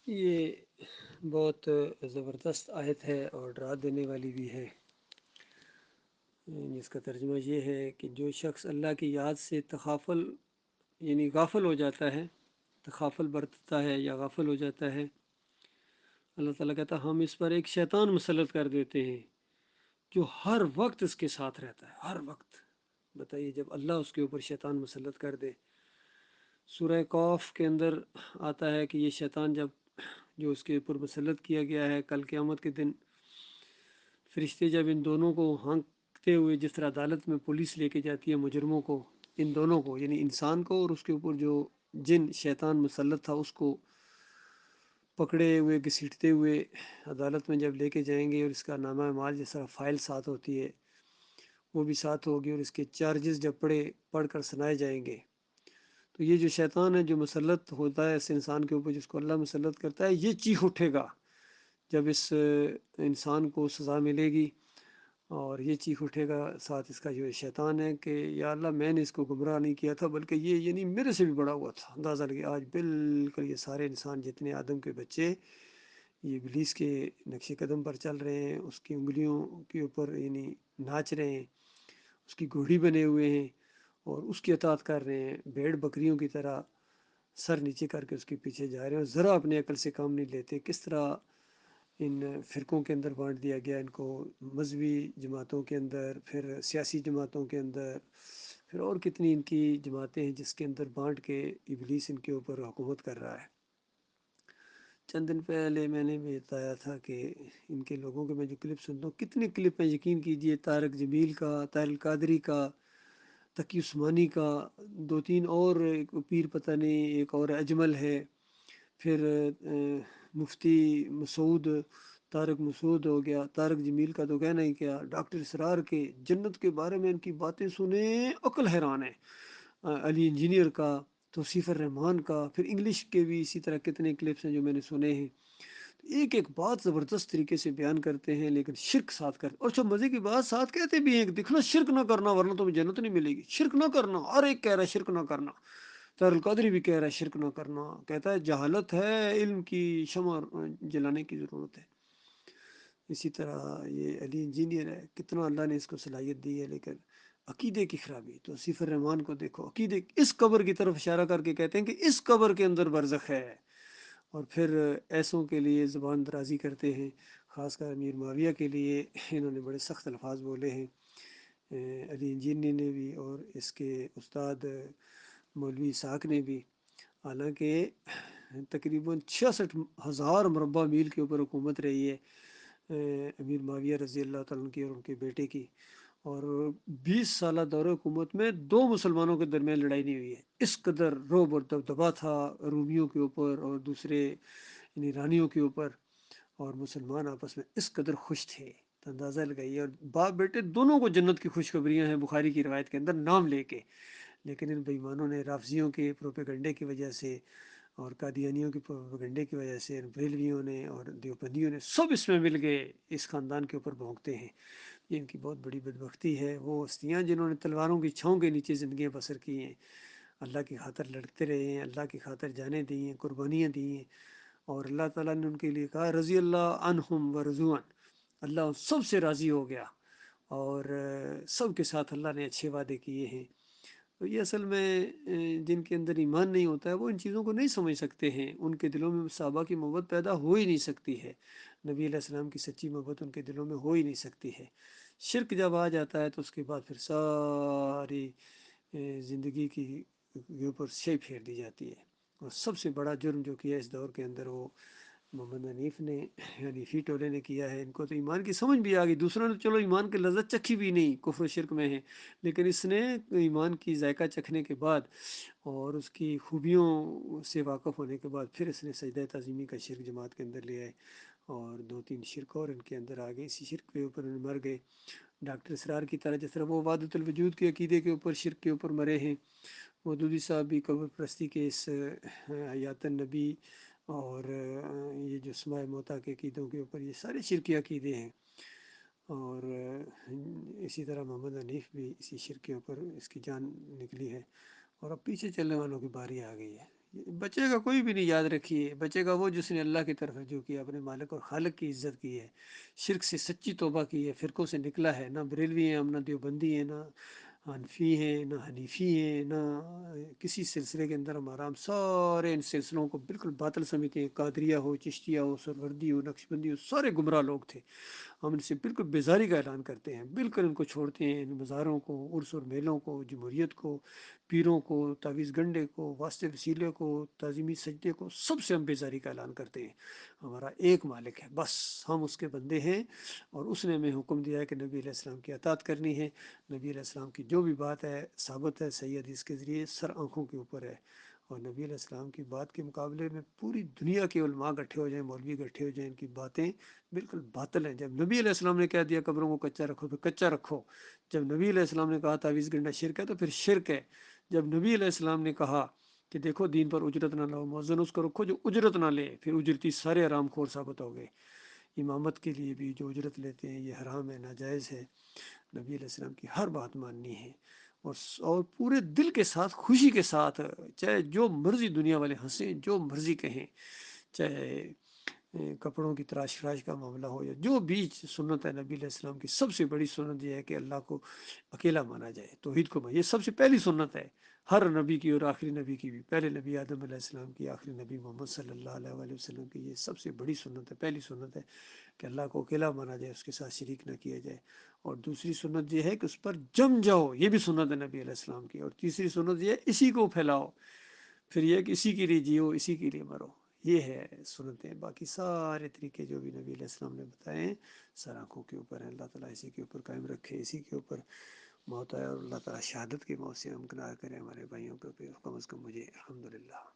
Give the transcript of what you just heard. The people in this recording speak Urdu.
یہ بہت زبردست آیت ہے اور ڈرا دینے والی بھی ہے، جس کا ترجمہ یہ ہے کہ جو شخص اللہ کی یاد سے تغافل یعنی غافل ہو جاتا ہے، تغافل برتتا ہے یا غافل ہو جاتا ہے، اللہ تعالیٰ کہتا ہے ہم اس پر ایک شیطان مسلط کر دیتے ہیں جو ہر وقت اس کے ساتھ رہتا ہے، ہر وقت۔ بتائیے جب اللہ اس کے اوپر شیطان مسلط کر دے۔ سورہ قاف کے اندر آتا ہے کہ یہ شیطان جب جو اس کے اوپر مسلط کیا گیا ہے، کل قیامت کے دن فرشتے جب ان دونوں کو ہانکتے ہوئے، جس طرح عدالت میں پولیس لے کے جاتی ہے مجرموں کو، ان دونوں کو یعنی انسان کو اور اس کے اوپر جو جن شیطان مسلط تھا اس کو پکڑے ہوئے گھسیٹتے ہوئے عدالت میں جب لے کے جائیں گے، اور اس کا نامہ اعمال جس طرح فائل ساتھ ہوتی ہے وہ بھی ساتھ ہوگی، اور اس کے چارجز جب پڑھ کر سنائے جائیں گے، تو یہ جو شیطان ہے جو مسلط ہوتا ہے اس انسان کے اوپر، جس کو اللہ مسلط کرتا ہے، یہ چیخ اٹھے گا جب اس انسان کو سزا ملے گی، اور یہ چیخ اٹھے گا ساتھ اس کا جو شیطان ہے کہ یا اللہ میں نے اس کو گمراہ نہیں کیا تھا بلکہ یہ یعنی میرے سے بھی بڑا ہوا تھا۔ اندازہ لگے آج بالکل یہ سارے انسان جتنے آدم کے بچے یہ ابلیس کے نقش قدم پر چل رہے ہیں، اس کی انگلیوں کے اوپر یعنی ناچ رہے ہیں، اس کی گھوڑی بنے ہوئے ہیں اور اس کی اطاعت کر رہے ہیں، بھیڑ بکریوں کی طرح سر نیچے کر کے اس کے پیچھے جا رہے ہیں، اور ذرا اپنے عقل سے کام نہیں لیتے۔ کس طرح ان فرقوں کے اندر بانٹ دیا گیا ان کو، مذہبی جماعتوں کے اندر، پھر سیاسی جماعتوں کے اندر، پھر اور کتنی ان کی جماعتیں ہیں جس کے اندر بانٹ کے ابلیس ان کے اوپر حکومت کر رہا ہے۔ چند دن پہلے میں نے بھی بتایا تھا کہ ان کے لوگوں کے میں جو کلپ سنتا ہوں، کتنے کلپ ہیں یقین کیجئے، طارق جمیل کا، طاہر القادری کا، تقی عثمانی کا، دو تین اور، ایک پیر پتہ نہیں، ایک اور اجمل ہے، پھر مفتی مسعود، طارق مسعود ہو گیا، طارق جمیل کا تو کہنا ہی کیا، ڈاکٹر اسرار کے جنت کے بارے میں ان کی باتیں سنیں عقل حیران ہے، علی انجینئر کا، توصیف الرحمان کا، پھر انگلش کے بھی اسی طرح کتنے کلپس ہیں جو میں نے سنے ہیں، ایک ایک بات زبردست طریقے سے بیان کرتے ہیں لیکن شرک ساتھ کرتے، اور اچھا مزے کی بات ساتھ کہتے بھی ہیں کہ دیکھنا شرک نہ کرنا ورنہ تمہیں جنت نہیں ملے گی، شرک نہ کرنا، ہر ایک کہہ رہا ہے شرک نہ کرنا، طاہر القادری بھی کہہ رہا ہے شرک نہ کرنا، کہتا ہے جہالت ہے، علم کی شمع جلانے کی ضرورت ہے۔ اسی طرح یہ علی انجینئر ہے، کتنا اللہ نے اس کو صلاحیت دی ہے، لیکن عقیدے کی خرابی۔ تو توصیف الرحمان کو دیکھو، عقیدے اس قبر کی طرف اشارہ کر کے کہتے ہیں کہ اس قبر کے اندر برزخ ہے، اور پھر ایسوں کے لیے زبان درازی کرتے ہیں، خاص کر امیر معاویہ کے لیے انہوں نے بڑے سخت الفاظ بولے ہیں، علی انجینئر نے بھی اور اس کے استاد مولوی اسحاق نے بھی، حالانکہ تقریباً 66,000 مربع میل کے اوپر حکومت رہی ہے امیر معاویہ رضی اللہ تعالیٰ کی اور ان کے بیٹے کی، اور 20 سالہ دور حکومت میں 2 مسلمانوں کے درمیان لڑائی نہیں ہوئی ہے۔ اس قدر رعب اور دبدبا تھا رومیوں کے اوپر اور دوسرے یعنی ایرانیوں کے اوپر، اور مسلمان آپس میں اس قدر خوش تھے، تو اندازہ لگائیے، اور باپ بیٹے دونوں کو جنت کی خوشخبریاں ہیں بخاری کی روایت کے اندر نام لے کے، لیکن ان بے ایمانوں نے رافضیوں کے پروپیگنڈے کی وجہ سے اور قادیانیوں کی پروپیگنڈے کی وجہ سے، بریلویوں نے اور دیوبندیوں نے سب اس میں مل گئے، اس خاندان کے اوپر بھونکتے ہیں۔ یہ ان کی بہت بڑی بدبختی ہے، وہ ہستیاں جنہوں نے تلواروں کی چھاؤں کے نیچے زندگیاں بسر کی ہیں، اللہ کی خاطر لڑتے رہے ہیں، اللہ کی خاطر جانیں دی ہیں، قربانیاں دی ہیں، اور اللہ تعالیٰ نے ان کے لیے کہا رضی اللہ عنہم و رضوا عنہ، اللہ ان سب سے راضی ہو گیا، اور سب کے ساتھ اللہ نے اچھے وعدے کیے ہیں۔ تو یہ اصل میں جن کے اندر ایمان نہیں ہوتا ہے وہ ان چیزوں کو نہیں سمجھ سکتے ہیں، ان کے دلوں میں صحابہ کی محبت پیدا ہو ہی نہیں سکتی ہے، نبی علیہ السلام کی سچی محبت ان کے دلوں میں ہو ہی نہیں سکتی ہے۔ شرک جب آ جاتا ہے تو اس کے بعد پھر ساری زندگی کی کے اوپر شے پھیر دی جاتی ہے، اور سب سے بڑا جرم جو کیا اس دور کے اندر وہ محمد حنیف نے یعنی فی ٹولے نے کیا ہے۔ ان کو تو ایمان کی سمجھ بھی آ گئی، دوسروں نے چلو ایمان کی لذت چکھی بھی نہیں، کفر و شرک میں ہے، لیکن اس نے ایمان کی ذائقہ چکھنے کے بعد اور اس کی خوبیوں سے واقف ہونے کے بعد پھر اس نے سجدہ تعظیمی کا شرک جماعت کے اندر لے آئے، اور 2 3 شرک اور ان کے اندر آ گئے، اسی شرک کے اوپر مر گئے، ڈاکٹر اسرار کی طرح، جس طرح وہ وحدت الوجود کے عقیدے کے اوپر شرک کے اوپر مرے ہیں، مودودی صاحب بھی قبر پرستی کے اس حیات النبی اور یہ جو اسماء موتا کے عقیدوں کے اوپر، یہ سارے شرکی عقیدے ہیں، اور اسی طرح محمد حنیف بھی اسی شرک کے اوپر اس کی جان نکلی ہے، اور اب پیچھے چلنے والوں کی باری آ گئی ہے۔ بچے گا کوئی بھی نہیں، یاد رکھیے، بچے گا وہ جس نے اللہ کی طرف رجوع کیا، اپنے مالک اور خالق کی عزت کی ہے، شرک سے سچی توبہ کی ہے، فرقوں سے نکلا ہے، نہ بریلوی ہیں ہم، نہ دیوبندی ہیں، نہ حنفی ہیں، نہ حنیفی ہیں، نہ کسی سلسلے کے اندر ہمارا، ہم سارے ان سلسلوں کو بالکل باطل سمجھتے ہیں، قادریہ ہو، چشتیہ ہو، سروردی ہو، نقشبندی ہو، سارے گمراہ لوگ تھے، ہم ان سے بالکل بیزاری کا اعلان کرتے ہیں، بالکل ان کو چھوڑتے ہیں، ان مزاروں کو، عرس اور میلوں کو، جمہوریت کو، پیروں کو، تعویذ گنڈے کو، واسطے وسیلے کو، تعظیمی سجدے کو، سب سے ہم بیزاری کا اعلان کرتے ہیں۔ ہمارا ایک مالک ہے، بس ہم اس کے بندے ہیں، اور اس نے ہمیں حکم دیا ہے کہ نبی علیہ السلام کی اطاعت کرنی ہے۔ نبی علیہ السلام کی جو بھی بات ہے ثابت ہے صحیح حدیث کے ذریعے، سر آنکھوں کے اوپر ہے، اور نبی علیہ السلام کی بات کے مقابلے میں پوری دنیا کے علماء اکٹھے ہو جائیں، مولوی اکٹھے ہو جائیں، ان کی باتیں بالکل باطل ہیں۔ جب نبی علیہ السلام نے کہہ دیا قبروں کو کچا رکھو تو کچا رکھو، جب نبی علیہ السلام نے کہا تعویذ گنڈا شرک ہے تو پھر شرک ہے، جب نبی علیہ السلام نے کہا کہ دیکھو دین پر اجرت نہ لو، مؤذن اس کو رکھو جو اجرت نہ لے، پھر اجرتی سارے حرام خور ثابت ہو گئے۔ امامت کے لیے بھی جو اجرت لیتے ہیں یہ حرام ہے، ناجائز ہے، نبی علیہ السلام کی ہر بات ماننی ہے، اور پورے دل کے ساتھ، خوشی کے ساتھ، چاہے جو مرضی دنیا والے ہنسیں، جو مرضی کہیں، چاہے کپڑوں کی تراش فراش کا معاملہ ہو، یا جو بھی سنت ہے نبی علیہ السلام کی، سب سے بڑی سنت یہ ہے کہ اللہ کو اکیلا مانا جائے، توحید کو یہ سب سے پہلی سنت ہے، ہر نبی کی اور آخری نبی کی بھی، پہلے نبی آدم علیہ السلام کی، آخری نبی محمد صلی اللہ علیہ وآلہ وسلم کی، یہ سب سے بڑی سنت ہے، پہلی سنت ہے کہ اللہ کو اکیلا مانا جائے، اس کے ساتھ شریک نہ کیا جائے، اور دوسری سنت یہ ہے کہ اس پر جم جاؤ، یہ بھی سنت ہے نبی علیہ السلام کی، اور تیسری سنت یہ ہے اسی کو پھیلاؤ، پھر یہ کہ اسی کے لیے جیو، اسی کے لیے مرو، یہ ہے سنتیں، باقی سارے طریقے جو بھی نبی علیہ السلام نے بتائے ہیں سر آنکھوں کے اوپر ہیں، اللہ تعالیٰ اسی کے اوپر قائم رکھے، اسی کے اوپر موت آئے، اور اللہ تعالیٰ شہادت کی موت سے ہمکنار کرے ہمارے بھائیوں کو، کم از کم مجھے، الحمدللہ۔